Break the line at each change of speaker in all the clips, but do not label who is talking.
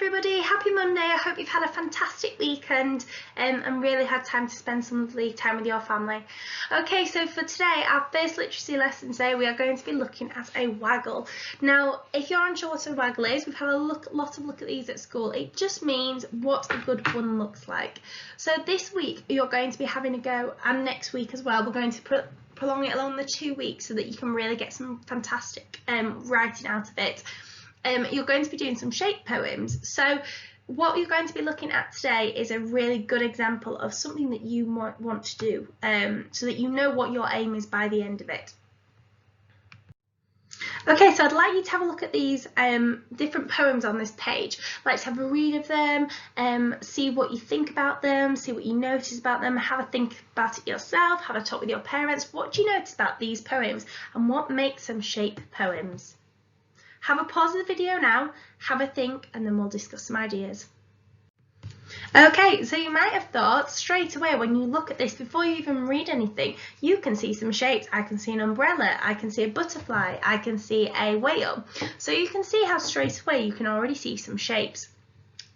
everybody, happy Monday. I hope you've had a fantastic weekend and really had time to spend some lovely time with your family. Okay, so for today, our first literacy lesson today, we are going to be looking at a waggle. Now, if you're unsure what a waggle is, we've had a lot of look at these at school. It just means what a good one looks like. So this week, you're going to be having a go, and next week as well, we're going to prolong it along the 2 weeks so that you can really get some fantastic writing out of it. You're going to be doing some shape poems. So what you're going to be looking at today is a really good example of something that you might want to do so that you know what your aim is by the end of it. Okay, so I'd like you to have a look at these different poems on this page. I'd like to have a read of them, see what you think about them, see what you notice about them, have a think about it yourself, have a talk with your parents. What do you notice about these poems and what makes them shape poems? Have a pause of the video now, have a think, and then we'll discuss some ideas. Okay, so you might have thought straight away when you look at this, before you even read anything, you can see some shapes. I can see an umbrella, I can see a butterfly, I can see a whale. So you can see how straight away you can already see some shapes.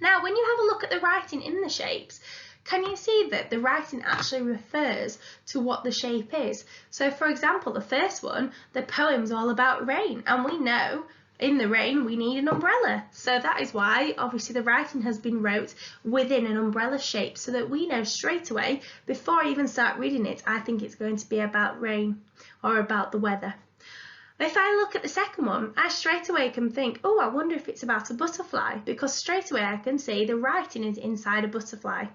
Now, when you have a look at the writing in the shapes, can you see that the writing actually refers to what the shape is? So for example, the first one, the poem's all about rain, and we know in the rain we need an umbrella, so that is why obviously the writing has been wrote within an umbrella shape, so that we know straight away before I even start reading it, I think it's going to be about rain or about the weather. If I look at the second one, I straight away can think, oh, I wonder if it's about a butterfly, because straight away I can see the writing is inside a butterfly.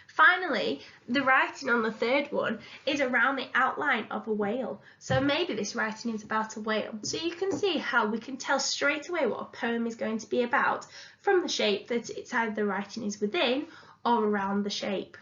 Finally, the writing on the third one is around the outline of a whale. So maybe this writing is about a whale. So you can see how we can tell straight away what a poem is going to be about from the shape that it's either the writing is within or around the shape.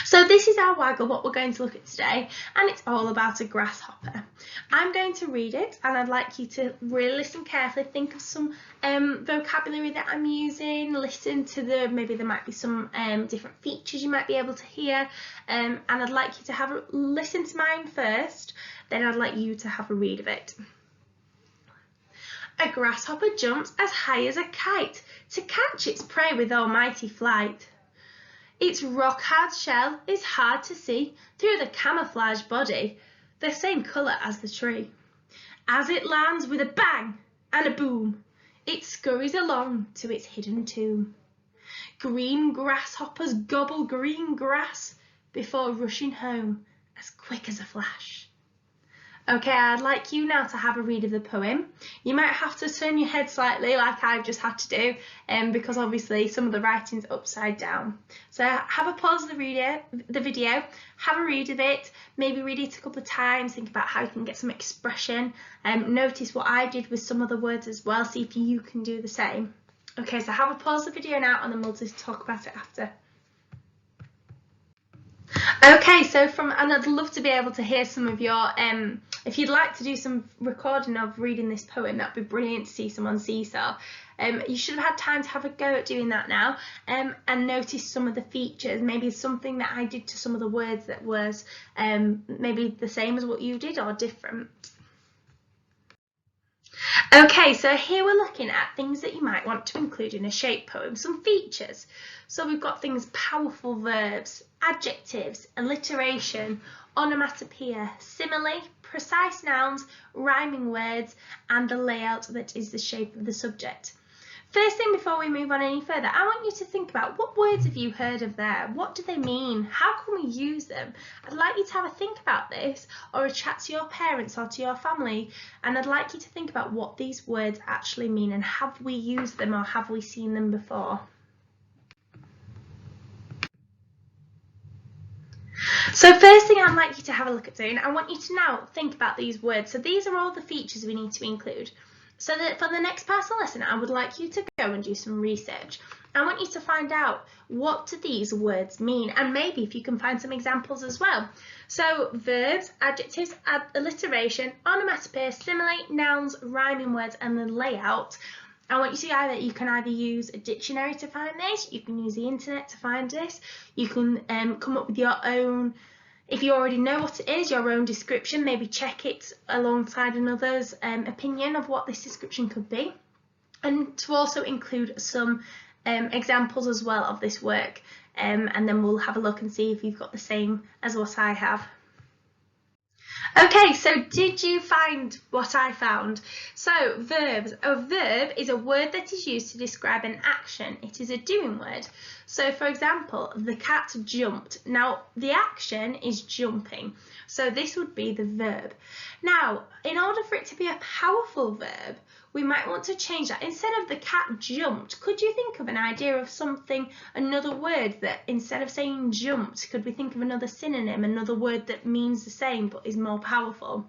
So this is our waggle, what we're going to look at today, and it's all about a grasshopper. I'm going to read it, and I'd like you to really listen carefully, think of some vocabulary that I'm using, listen to maybe there might be some different features you might be able to hear, and I'd like you to listen to mine first, then I'd like you to have a read of it. A grasshopper jumps as high as a kite to catch its prey with almighty flight. Its rock-hard shell is hard to see through the camouflage body, the same colour as the tree. As it lands with a bang and a boom, it scurries along to its hidden tomb. Green grasshoppers gobble green grass before rushing home as quick as a flash. Okay, I'd like you now to have a read of the poem. You might have to turn your head slightly like I've just had to do because obviously some of the writing's upside down. So have a pause of the video, have a read of it, maybe read it a couple of times, think about how you can get some expression, notice what I did with some of the words as well, see if you can do the same. Okay, so have a pause of the video now and then we'll just talk about it after. Okay, so and I'd love to be able to hear some of your, if you'd like to do some recording of reading this poem, that'd be brilliant to see some on Seesaw. You should have had time to have a go at doing that now and notice some of the features, maybe something that I did to some of the words that was maybe the same as what you did or different. Okay, so here we're looking at things that you might want to include in a shape poem, some features. So we've got things, powerful verbs, adjectives, alliteration, onomatopoeia, simile, precise nouns, rhyming words, and the layout that is the shape of the subject. First thing before we move on any further, I want you to think about what words have you heard of there? What do they mean? How can we use them? I'd like you to have a think about this or a chat to your parents or to your family, and I'd like you to think about what these words actually mean and have we used them or have we seen them before? So first thing I'd like you to have a look at doing, I want you to now think about these words. So these are all the features we need to include. So that for the next part of the lesson, I would like you to go and do some research. I want you to find out what do these words mean, and maybe if you can find some examples as well. So verbs, adjectives, alliteration, onomatopoeia, simile, nouns, rhyming words, and the layout. I want you to you can either use a dictionary to find this, you can use the internet to find this, you can come up with your own. If you already know what it is, your own description, maybe check it alongside another's opinion of what this description could be. and to also include some examples as well of this work, and then we'll have a look and see if you've got the same as what I have. Okay, so did you find what I found? So verbs. A verb is a word that is used to describe an action. It is a doing word. So for example, the cat jumped. Now the action is jumping. So this would be the verb. Now, in order for it to be a powerful verb, we might want to change that. Instead of the cat jumped, could you think of an idea of something, another word that instead of saying jumped, could we think of another synonym, another word that means the same but is more powerful?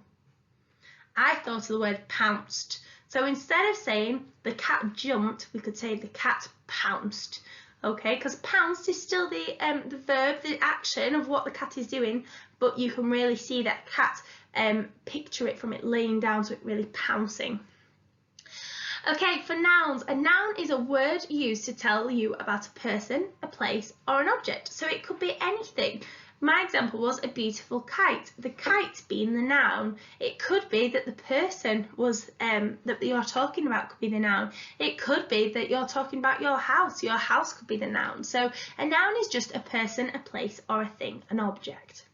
I thought of the word pounced. So instead of saying the cat jumped, we could say the cat pounced. Okay, because pounced is still the verb, the action of what the cat is doing, but you can really see that cat, picture it from it laying down to it really pouncing. Okay, for nouns, a noun is a word used to tell you about a person, a place, or an object. So it could be anything. My example was a beautiful kite. The kite being the noun. It could be that the person was that you're talking about could be the noun. It could be that you're talking about your house. Your house could be the noun. So a noun is just a person, a place, or a thing, an object.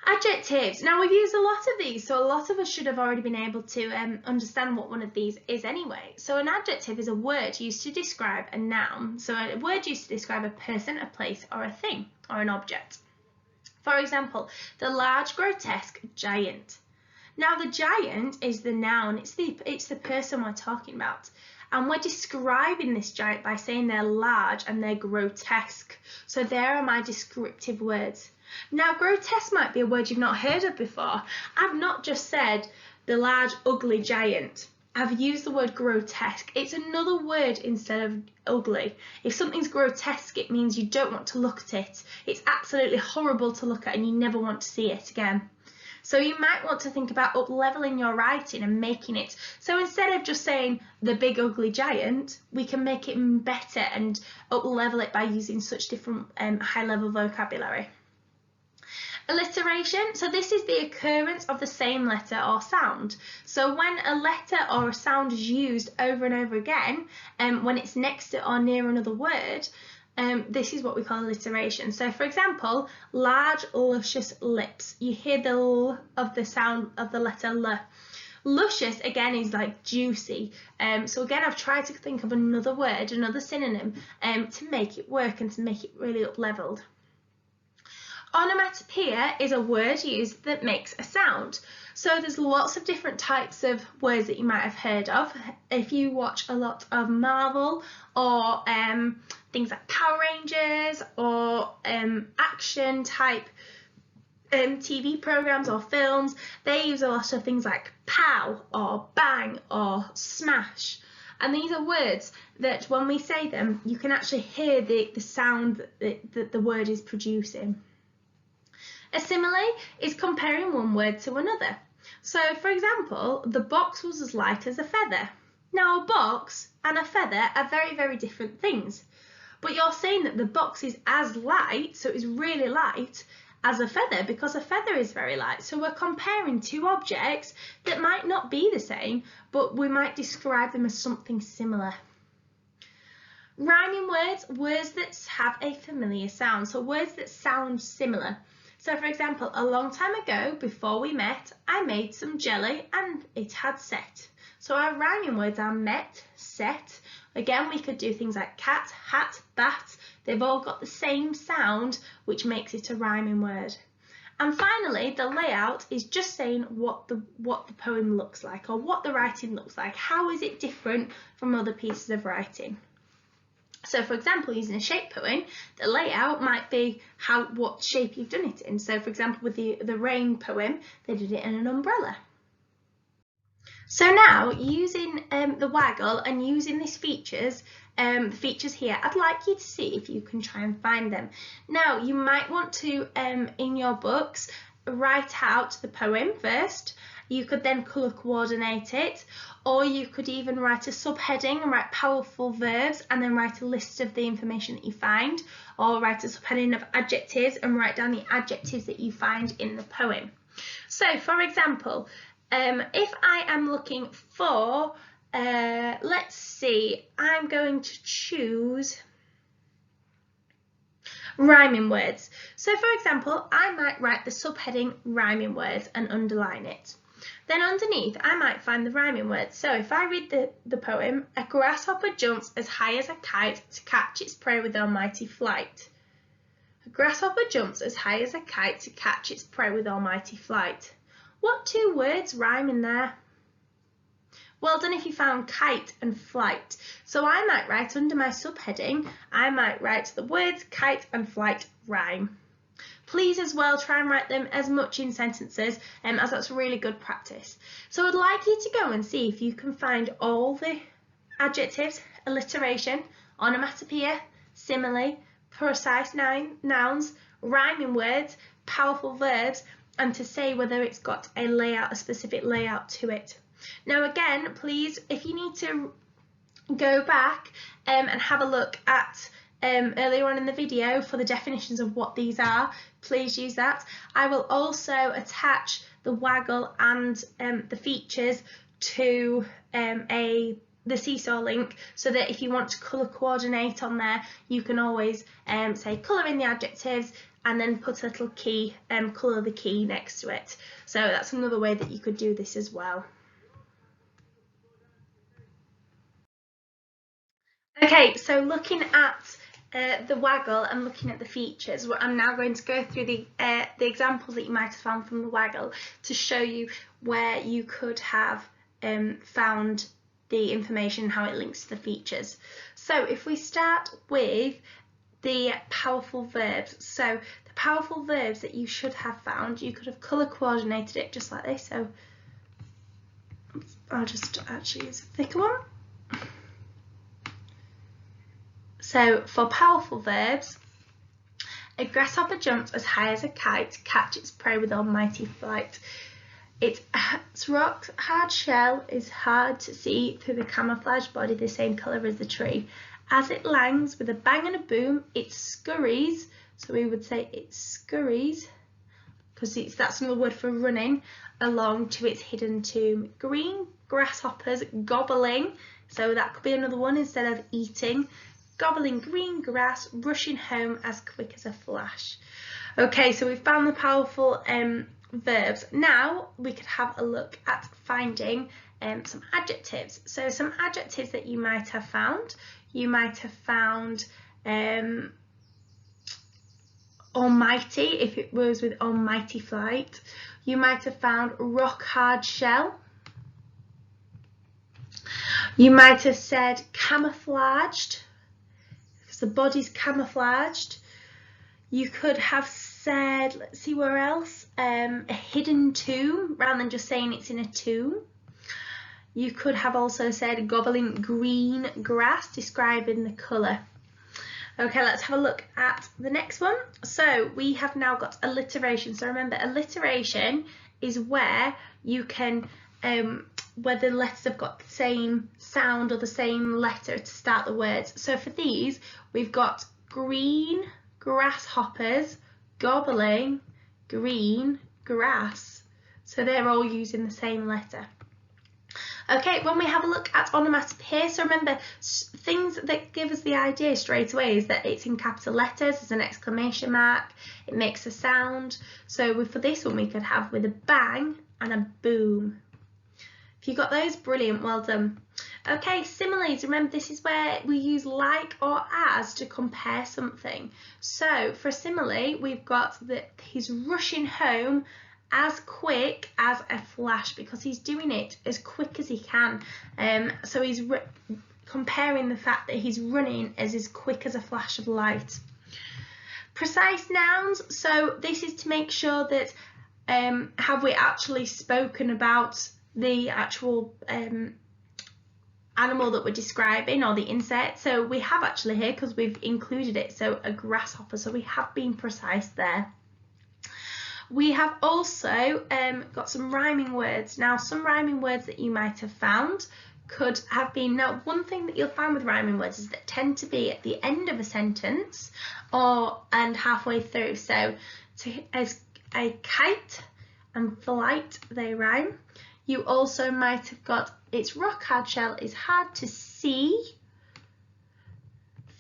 Adjectives. Now we've used a lot of these, so a lot of us should have already been able to understand what one of these is anyway. So an adjective is a word used to describe a noun. So a word used to describe a person, a place, or a thing, or an object. For example, the large, grotesque giant. Now the giant is the noun, it's the person we're talking about. And we're describing this giant by saying they're large and they're grotesque. So there are my descriptive words. Now, grotesque might be a word you've not heard of before. I've not just said the large, ugly giant. I've used the word grotesque. It's another word instead of ugly. If something's grotesque, it means you don't want to look at it. It's absolutely horrible to look at and you never want to see it again. So you might want to think about up-leveling your writing and making it. So instead of just saying the big ugly giant, we can make it better and up-level it by using such different high-level vocabulary. Alliteration, so this is the occurrence of the same letter or sound. So when a letter or a sound is used over and over again, when it's next to or near another word, this is what we call alliteration. So for example, large, luscious lips. You hear the L of the sound of the letter L. Luscious, again, is like juicy. So again, I've tried to think of another word, another synonym, to make it work and to make it really up-leveled. Onomatopoeia is a word used that makes a sound. So there's lots of different types of words that you might have heard of. If you watch a lot of Marvel or things like Power Rangers or action type TV programs or films, they use a lot of things like pow or bang or smash. And these are words that when we say them, you can actually hear the sound that the word is producing. A simile is comparing one word to another. So, for example, the box was as light as a feather. Now, a box and a feather are very, very different things. But you're saying that the box is as light, so it's really light, as a feather because a feather is very light. So we're comparing two objects that might not be the same, but we might describe them as something similar. Rhyming words, words that have a familiar sound, so words that sound similar. So for example, a long time ago, before we met, I made some jelly and it had set. So our rhyming words are met, set. Again, we could do things like cat, hat, bat. They've all got the same sound, which makes it a rhyming word. And finally, the layout is just saying what the poem looks like or what the writing looks like. How is it different from other pieces of writing? So for example, using a shape poem, the layout might be what shape you've done it in. So for example, with the rain poem, they did it in an umbrella. So now, using the waggle and using these features, here, I'd like you to see if you can try and find them. Now, you might want to, in your books, write out the poem first. You could then colour coordinate it, or you could even write a subheading and write powerful verbs and then write a list of the information that you find, or write a subheading of adjectives and write down the adjectives that you find in the poem. So, for example, if I am looking for Let's see, I'm going to choose rhyming words. So for example, I might write the subheading rhyming words and underline it. Then underneath, I might find the rhyming words. So if I read the poem, a grasshopper jumps as high as a kite to catch its prey with almighty flight. A grasshopper jumps as high as a kite to catch its prey with almighty flight. What two words rhyme in there? Well done if you found kite and flight. So I might write under my subheading, I might write the words kite and flight rhyme. Please as well try and write them as much in sentences as that's really good practice. So I'd like you to go and see if you can find all the adjectives, alliteration, onomatopoeia, simile, precise nouns, rhyming words, powerful verbs, and to say whether it's got a layout, a specific layout to it. Now again, please, if you need to go back and have a look at earlier on in the video for the definitions of what these are, please use that. I will also attach the WAGOLL and the features to the Seesaw link, so that if you want to colour coordinate on there, you can always say colour in the adjectives and then put a little key, colour the key next to it. So that's another way that you could do this as well. Okay, so looking at the WAGOLL and looking at the features, I'm now going to go through the examples that you might have found from the WAGOLL to show you where you could have found the information, how it links to the features. So if we start with the powerful verbs, so the powerful verbs that you should have found, you could have colour coordinated it just like this. So I'll just actually use a thicker one. So for powerful verbs, a grasshopper jumps as high as a kite to catch its prey with almighty flight. Its rock hard shell is hard to see through the camouflaged body the same colour as the tree. As it langs with a bang and a boom, it scurries. So we would say it scurries, because that's another word for running, along to its hidden tomb. Green grasshoppers gobbling, so that could be another one instead of eating. Gobbling green grass, rushing home as quick as a flash. Okay, so we've found the powerful verbs. Now we could have a look at finding some adjectives. So some adjectives that you might have found. You might have found almighty, if it was with almighty flight. You might have found rock hard shell. You might have said camouflaged, because the body's camouflaged. You could have said, let's see where else, a hidden tomb, rather than just saying it's in a tomb. You could have also said gobbling green grass, describing the colour. Okay, let's have a look at the next one. So we have now got alliteration. So remember, alliteration is where you can, where the letters have got the same sound or the same letter to start the words. So for these, we've got green grasshoppers gobbling green grass. So they're all using the same letter. Okay, when we have a look at onomatopoeia, so remember, things that give us the idea straight away is that it's in capital letters, there's an exclamation mark, it makes a sound. So for this one, we could have with a bang and a boom. If you got those, brilliant, well done. Okay, similes, remember this is where we use like or as to compare something. So for a simile, we've got that he's rushing home as quick as a flash, because he's doing it as quick as he can. So he's comparing the fact that he's running as quick as a flash of light. Precise nouns, so this is to make sure that have we actually spoken about the actual animal that we're describing, or the insect. So we have actually here, because we've included it, so a grasshopper, so we have been precise there. We have also got some rhyming words. Now, some rhyming words that you might have found could have been, now one thing that you'll find with rhyming words is that tend to be at the end of a sentence and halfway through. So as a kite and flight, they rhyme. You also might have got its rock hard shell is hard to see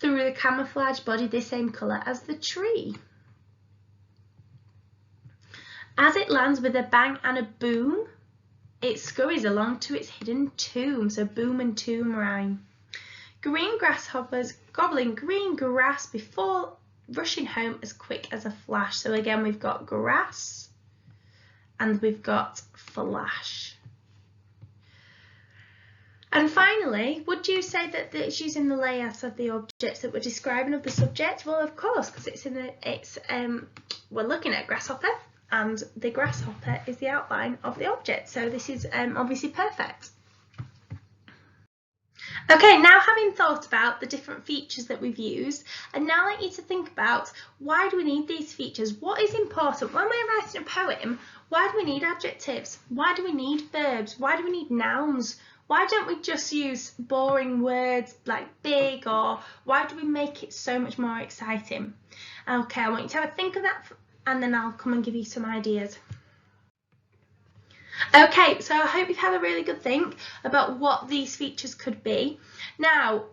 through the camouflage body the same colour as the tree. As it lands with a bang and a boom, it scurries along to its hidden tomb. So boom and tomb rhyme. Green grasshoppers gobbling green grass before rushing home as quick as a flash. So again, we've got grass and we've got flash. And finally, would you say that it's using the layout of the objects that we're describing of the subject? Well, of course, because we're looking at grasshopper, and the grasshopper is the outline of the object. So this is obviously perfect. Okay, now having thought about the different features that we've used, and now I want you to think about, why do we need these features? What is important when we're writing a poem? Why do we need adjectives? Why do we need verbs? Why do we need nouns? Why don't we just use boring words like big, or why do we make it so much more exciting? Okay, I want you to have a think of that, and then I'll come and give you some ideas. Okay, so I hope you've had a really good think about what these features could be. Now,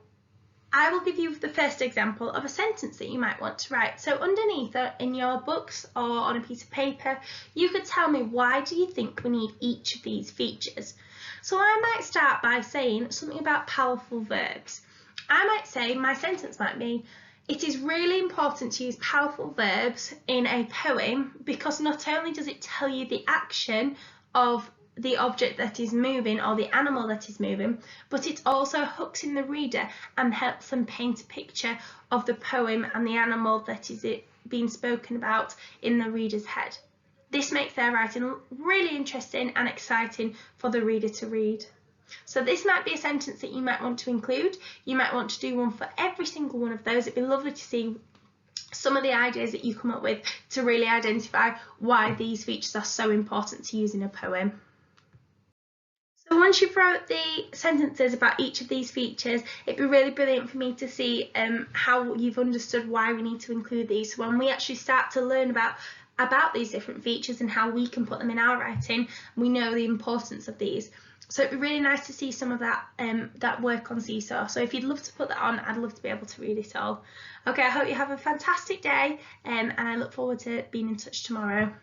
I will give you the first example of a sentence that you might want to write. So underneath in your books or on a piece of paper, you could tell me, why do you think we need each of these features? So I might start by saying something about powerful verbs. I might say, my sentence might be, it is really important to use powerful verbs in a poem because not only does it tell you the action of the object that is moving or the animal that is moving, but it also hooks in the reader and helps them paint a picture of the poem and the animal that is being spoken about in the reader's head. This makes their writing really interesting and exciting for the reader to read. So this might be a sentence that you might want to include. You might want to do one for every single one of those. It'd be lovely to see some of the ideas that you come up with to really identify why these features are so important to use in a poem. So once you've wrote the sentences about each of these features, it'd be really brilliant for me to see how you've understood why we need to include these. So when we actually start to learn about these different features and how we can put them in our writing, we know the importance of these. So it'd be really nice to see some of that that work on Seesaw. So if you'd love to put that on, I'd love to be able to read it all. Okay, I hope you have a fantastic day, and I look forward to being in touch tomorrow.